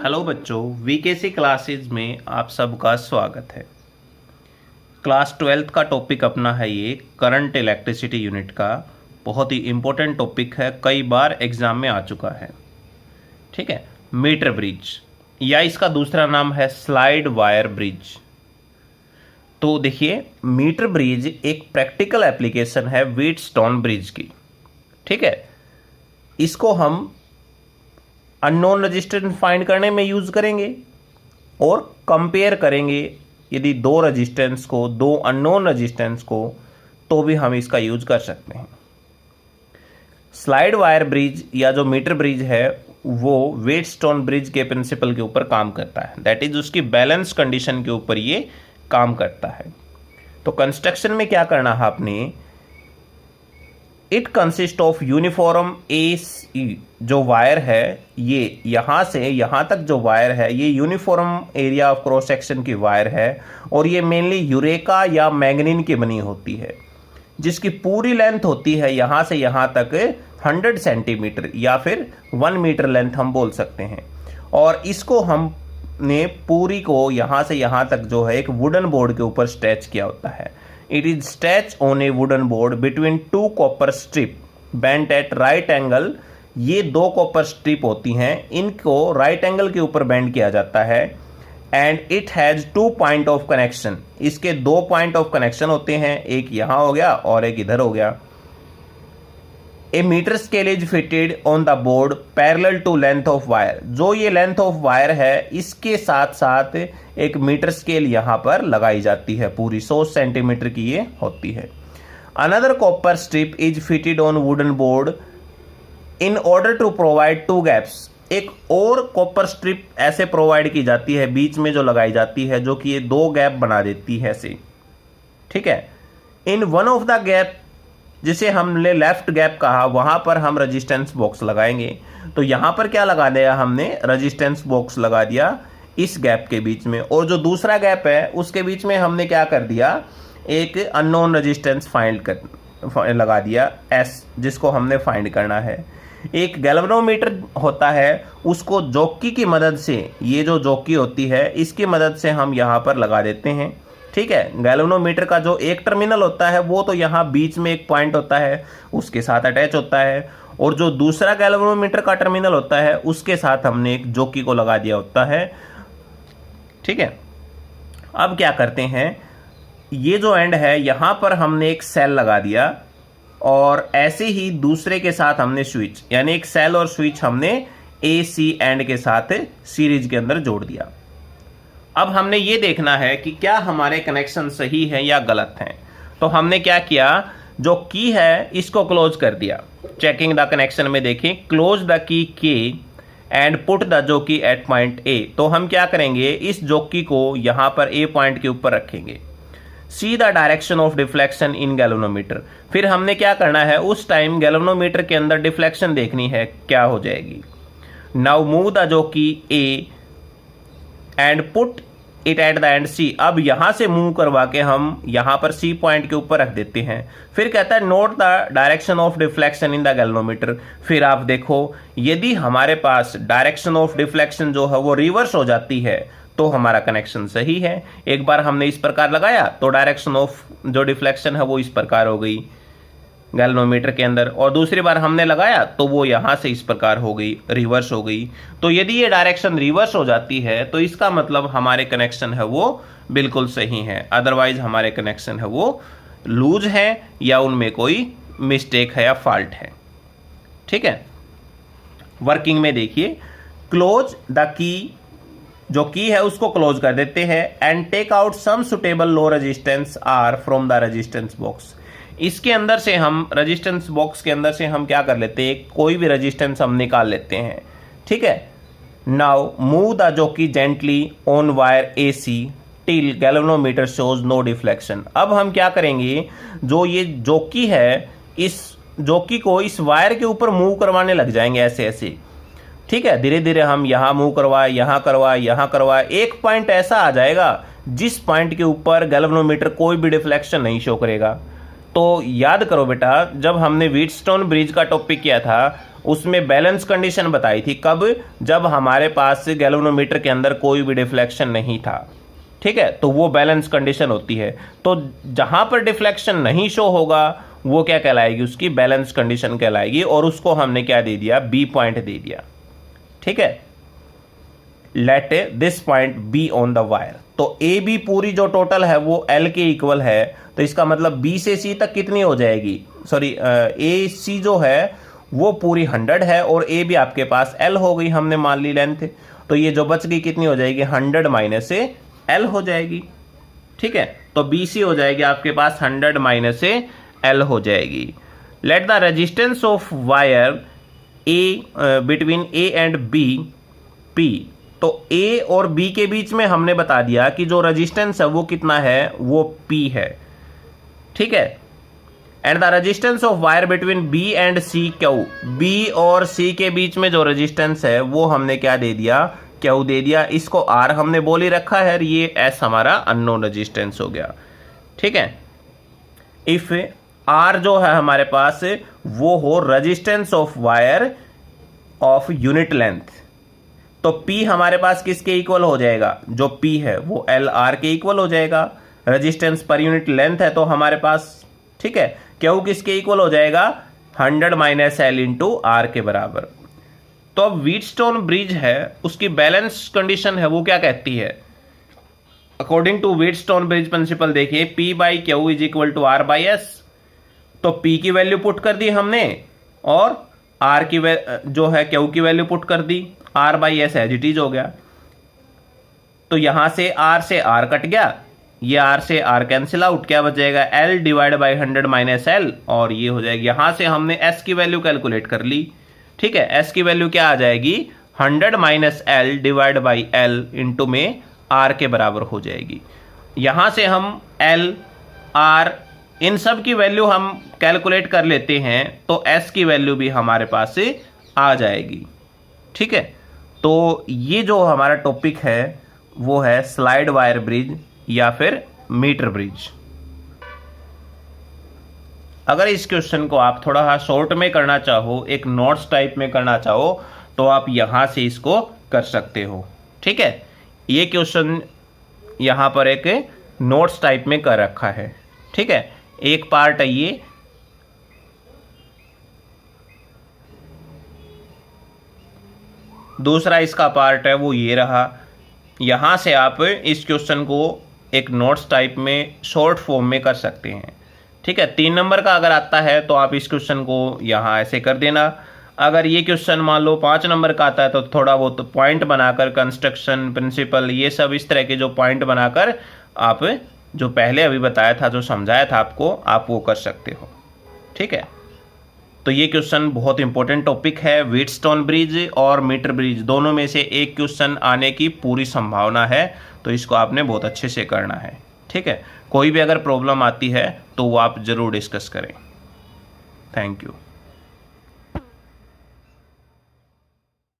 Hello बच्चों, वीकेसी classes में आप सबका स्वागत है। क्लास 12th का टॉपिक अपना है ये करंट इलेक्ट्रिसिटी यूनिट का। बहुत ही इम्पोर्टेंट टॉपिक है, कई बार एग्जाम में आ चुका है। ठीक है, मीटर ब्रिज या इसका दूसरा नाम है स्लाइड वायर ब्रिज। तो देखिए, मीटर ब्रिज एक प्रैक्टिकल एप्लीकेशन है व्हीटस्टोन ब्रिज की। ठीक है, इसको हम अननोन रेजिस्टेंस फाइंड करने में यूज करेंगे और कंपेयर करेंगे यदि दो रेजिस्टेंस को, दो अननोन रेजिस्टेंस को, तो भी हम इसका यूज कर सकते हैं। स्लाइड वायर ब्रिज या जो मीटर ब्रिज है वो व्हीटस्टोन ब्रिज के प्रिंसिपल के ऊपर काम करता है, दैट इज उसकी बैलेंस कंडीशन के ऊपर ये काम करता है। तो कंस्ट्रक्शन में क्या करना है आपने, it consist of uniform AC जो वायर है, ये यहां से यहां तक जो वायर है ये uniform area of cross section की वायर है और ये मेनली यूरेका या मैग्नीन की बनी होती है, जिसकी पूरी लेंथ होती है यहां से यहां तक 100 सेंटीमीटर या फिर 1 मीटर लेंथ हम बोल सकते हैं। और इसको हमने पूरी को यहां से यहां तक जो है एक वुडन बोर्ड के ऊपर स्ट्रेच किया होता है। It is stretched on a wooden board between two copper strip bent at right angle। ये दो कॉपर स्ट्रिप होती हैं, इनको राइट एंगल के ऊपर बेंड किया जाता है। And it has 2 point of connection, इसके 2 पॉइंट ऑफ कनेक्शन होते हैं, एक यहां हो गया और एक इधर हो गया। A metre scale is fitted on the board parallel to length of wire. जो ये लेंथ ऑफ वायर है इसके साथ साथ एक मीटर स्केल यहां पर लगाई जाती है, पूरी 100 सेंटीमीटर की ये होती है। Another copper strip is fitted on wooden board in order to provide 2 gaps. एक और कॉपर स्ट्रिप ऐसे प्रोवाइड की जाती है, बीच में जो लगाई जाती है, जो कि ये 2 गैप बना देती है ऐसे। ठीक है, in one of the gap, जिसे हमने लेफ्ट गैप कहा, वहां पर हम रेजिस्टेंस बॉक्स लगाएंगे। तो यहां पर क्या लगा दिया हमने, रेजिस्टेंस बॉक्स लगा दिया इस गैप के बीच में। और जो दूसरा गैप है उसके बीच में हमने क्या कर दिया, एक अननोन रेजिस्टेंस लगा दिया S, जिसको हमने फाइंड करना है। एक गैल्वेनोमीटर होता है, उसको जॉकी की मदद से, ये जो जॉकी होती है इसकी मदद से हम यहां पर लगा देते हैं। ठीक है, गैल्वेनोमीटर का जो एक टर्मिनल होता है वो तो यहाँ बीच में एक पॉइंट होता है उसके साथ अटैच होता है, और जो दूसरा गैल्वेनोमीटर का टर्मिनल होता है उसके साथ हमने एक जॉकी को लगा दिया होता है। ठीक है, अब क्या करते हैं, ये जो एंड है यहां पर हमने एक सेल लगा दिया और ऐसे ही दूसरे के साथ हमने स्विच, यानी एक सेल और स्विच हमने AC एंड के साथ सीरीज के अंदर जोड़ दिया। अब हमने ये देखना है कि क्या हमारे कनेक्शन सही है या गलत हैं। तो हमने क्या किया, जो की है इसको क्लोज कर दिया। चेकिंग द कनेक्शन में देखें, क्लोज द की के and put the jockey at point A। तो हम क्या करेंगे, इस जॉकी को यहां पर A पॉइंट के ऊपर रखेंगे। See the direction of deflection in galvanometer. फिर हमने क्या करना है, उस टाइम गैल्वेनोमीटर के अंदर डिफ्लेक्शन देखनी है क्या हो जाएगी। Now move the jockey A and put it at the end C। अब यहां से मूव करवा के हम यहां पर C पॉइंट के ऊपर रख देते हैं। फिर कहता है note the direction of deflection in the galvanometer. फिर आप देखो, यदि हमारे पास डायरेक्शन ऑफ डिफ्लेक्शन जो है वो रिवर्स हो जाती है तो हमारा कनेक्शन सही है। एक बार हमने इस प्रकार लगाया तो डायरेक्शन ऑफ जो डिफ्लेक्शन है वो इस प्रकार हो गई गैल्वेनोमीटर के अंदर, और दूसरी बार हमने लगाया तो वो यहां से इस प्रकार हो गई, रिवर्स हो गई। तो यदि ये डायरेक्शन रिवर्स हो जाती है तो इसका मतलब हमारे कनेक्शन है वो बिल्कुल सही है, अदरवाइज हमारे कनेक्शन है वो लूज है या उनमें कोई मिस्टेक है या फॉल्ट है। ठीक है, वर्किंग में देखिए, क्लोज द की, जो की है उसको क्लोज कर देते हैं and take out some suitable low resistance R from the resistance box. इसके अंदर से हम रेजिस्टेंस बॉक्स के अंदर से हम क्या कर लेते हैं, कोई भी रेजिस्टेंस हम निकाल लेते हैं। ठीक है, now move the jockey gently on wire AC till galvanometer shows no deflection. अब हम क्या करेंगे, जो ये जॉकी है इस जॉकी को इस वायर के ऊपर मूव करवाने लग जाएंगे ऐसे ऐसे। ठीक है, धीरे धीरे हम यहां मूव करवाए, यहां करवाए, यहां करवाए, एक पॉइंट ऐसा आ जाएगा जिस पॉइंट के ऊपर गैल्वेनोमीटर कोई भी डिफ्लेक्शन नहीं शो करेगा। तो याद करो बेटा, जब हमने व्हीटस्टोन ब्रिज का टॉपिक किया था उसमें बैलेंस कंडीशन बताई थी। कब? जब हमारे पास गैल्वेनोमीटर के अंदर कोई भी डिफ्लेक्शन नहीं था, ठीक है, तो वो बैलेंस कंडीशन होती है। तो जहां पर डिफ्लेक्शन नहीं शो होगा वो क्या कहलाएगी? उसकी बैलेंस कंडीशन कहलाएगी, और उसको हमने क्या दे दिया? बी पॉइंट दे दिया, ठीक है। Let this point be on the wire. तो ए बी पूरी जो टोटल है वो एल के इक्वल है, तो इसका मतलब बी से सी तक कितनी हो जाएगी? सॉरी, ए सी जो है वो पूरी 100 है, और ए भी आपके पास एल हो गई, हमने मान ली लेंथ। तो ये जो बच गई कितनी हो जाएगी? 100 माइनस एल हो जाएगी, ठीक है। तो बी सी हो जाएगी आपके पास 100 माइनस एल हो जाएगी। Let the resistance of wire A between A and B P. तो ए और बी के बीच में हमने बता दिया कि जो रेजिस्टेंस है वो कितना है? वो पी है, ठीक है। And the resistance of wire between B and C Q. B और सी के बीच में जो रेजिस्टेंस है वो हमने क्या दे दिया? क्यू दे दिया। इसको आर हमने बोल ही रखा है, ये एस हमारा अननोन रेजिस्टेंस हो गया, ठीक है। इफ आर जो है हमारे पास वो हो resistance of wire of unit length, तो P हमारे पास किसके इक्वल हो जाएगा? जो P है वो एल आर के इक्वल हो जाएगा। रेजिस्टेंस पर यूनिट लेंथ है तो हमारे पास, ठीक है। क्यू किसके इक्वल हो जाएगा? 100 माइनस एल इंटू आर के बराबर। तो अब व्हीटस्टोन ब्रिज है, उसकी बैलेंस कंडीशन है वो क्या कहती है? According to Wheatstone bridge principle देखिए, P by Q is equal to R by S. तो P की वैल्यू पुट कर दी हमने, और आर की जो है क्यू की वैल्यू पुट कर दी, R by S as it is हो गया। तो यहां से आर कट गया, ये आर से आर कैंसिल आउट, क्या बचेगा? L divide by 100 minus L, और ये हो जाएगी। यहां से हमने एस की वैल्यू कैलकुलेट कर ली, ठीक है। एस की वैल्यू क्या आ जाएगी? 100 minus L divide by L into में आर के बराबर हो जाएगी। यहां से हम एल आर इन सब की वैल्यू हम कैलकुलेट कर लेते हैं, तो एस की वैल्यू भी हमारे पास से आ जाएगी, ठीक है। तो ये जो हमारा टॉपिक है वो है स्लाइड वायर ब्रिज या फिर मीटर ब्रिज। अगर इस क्वेश्चन को आप थोड़ा सा शॉर्ट में करना चाहो, एक नोट्स टाइप में करना चाहो, तो आप यहां से इसको कर सकते हो, ठीक है। ये क्वेश्चन यहां पर एक नोट्स टाइप में कर रखा है, ठीक है। एक पार्ट है ये, दूसरा इसका पार्ट है वो ये रहा। यहां से आप इस क्वेश्चन को एक नोट्स टाइप में शॉर्ट फॉर्म में कर सकते हैं, ठीक है। 3 नंबर का अगर आता है तो आप इस क्वेश्चन को यहां ऐसे कर देना। अगर ये क्वेश्चन मान लो 5 नंबर का आता है तो थोड़ा बहुत पॉइंट बनाकर, कंस्ट्रक्शन प्रिंसिपल, ये सब इस तरह के जो पॉइंट बनाकर आप जो पहले अभी बताया था, जो समझाया था आपको, आप वो कर सकते हो, ठीक है। तो ये क्वेश्चन बहुत इंपॉर्टेंट टॉपिक है। व्हीटस्टोन ब्रिज और मीटर ब्रिज दोनों में से एक क्वेश्चन आने की पूरी संभावना है, तो इसको आपने बहुत अच्छे से करना है, ठीक है। कोई भी अगर प्रॉब्लम आती है तो वो आप ज़रूर डिस्कस करें। Thank you.